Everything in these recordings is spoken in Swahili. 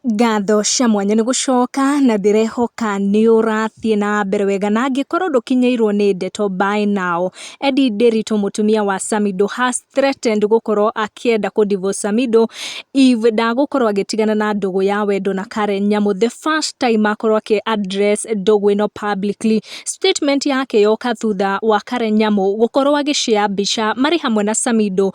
Ngatho cia mwanya nĩ gũcoka na ndĩrehoka nĩ ũrathiĩ na mbere wega na angĩkorwo ndũkinyĩirwo nĩ ndeto by now. Eddie Nderitu mũtumia wa Samido has threatened gũkorwo akĩenda kũ-divorce Samido if ndagũkorwo agĩtigana na ndũgũ ya wendo na Karen Nyamu the first time akorwo akĩ-address ndũgũ ĩno publicly. Statement yake yoka thutha wa Karen Nyamu gũkorwo agĩ-share mbica marĩ hamwe na Samido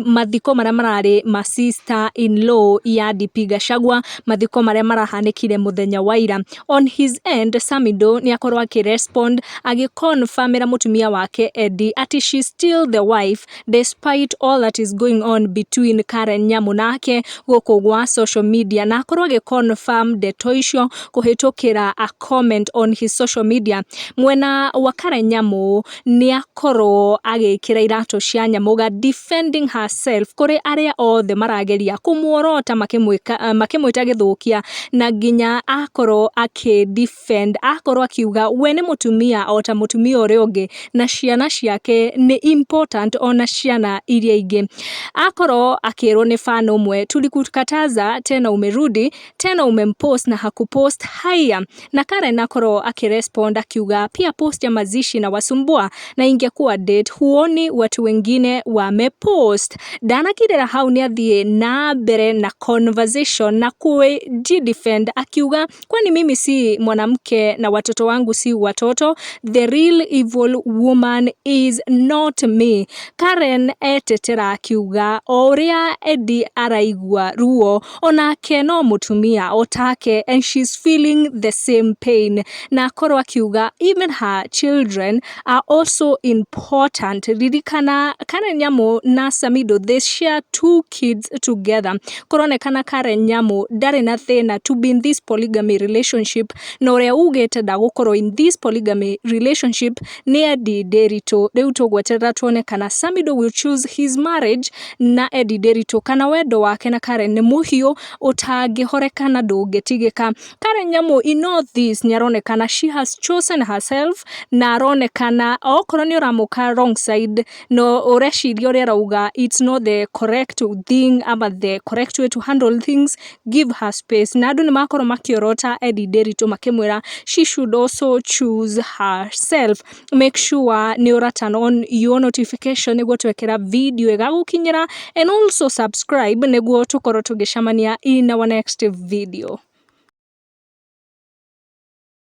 mathiko marĩa mararĩ ma sister in law ya DP Gachagua, mathiko marĩa marahanĩkire mũthenya wa ira. On his end, Samido nĩ akorwo akĩ-respond agĩ-confirmĩra mũtumia wake Eddie ati she's still the wife despite all that is going on between Karen Nyamu nake gũkũ gwa social media, na akorwo agĩ-confirm ndeto icio kũhĩtũkĩra a comment on his social media. Mwena wa Karen Nyamu nĩ akorwo agĩkĩra iratũ cia Nyamuga defending herself kũrĩ arĩa othe marageria kũmuorota makĩmwĩta gĩthũkia, na nginya akorwo akĩ-defend, akorwo akiuga we nĩ mũtumia o ta mũtumia ũrĩa ũngĩ na ciana ciake nĩ important ona ciana iria ingĩ. Akorwo akĩrwo nĩ fan ũmwe, tulikukataza tena umerudi tena umempost na hakupost haya, na Karen akorwo akĩ-respond akiuga pia post ya mazishi na wasumbua na ingekuwa date huoni watu wengine wamepost. Ndanakirĩra hau nĩ athiĩ na mbere na conversation na kujidefend akiuga kwani mimi si mwanamke na watoto wangu si watoto, the real evil woman is not me. Karen etetera akiuga o ũrĩa Eddie araigua ruo onake no mũtumia otake and she's feeling the same pain, na akorwo akiuga even her children are also important. Ririkana Karen Nyamu na Samido, they share 2 kids together. Kũronekana Karen Nyamu ndarĩ na thĩna to be in this polygamy relationship, na ũrĩa ugĩte ndagũkorwo in this polygamy relationship nĩ Eddie Nderitu. Rĩu tũgweterera tuone kana Samido will choose his marriage na Eddie Nderitu kana wendo wake na Karen nĩ mũhiũ ũtangĩhoreka na ndũngĩtigĩka. Karen Nyamu in all this nĩ aronekana she has chosen herself, na aronekana okorwo nĩ ũramũka wrong side no ũreciria ũrĩa arauga it's not the correct thing ama the correct way to handle things, give her space. Na andũ nĩ makorwo makiorota Eddie Nderitu makĩmwĩra she should also choose herself. Make sure nĩ ũra turn on your notification nĩguo twekera video ĩgagũkinyĩra, and also subscribe nĩguo tũkorwo tũgĩcemania in our next video.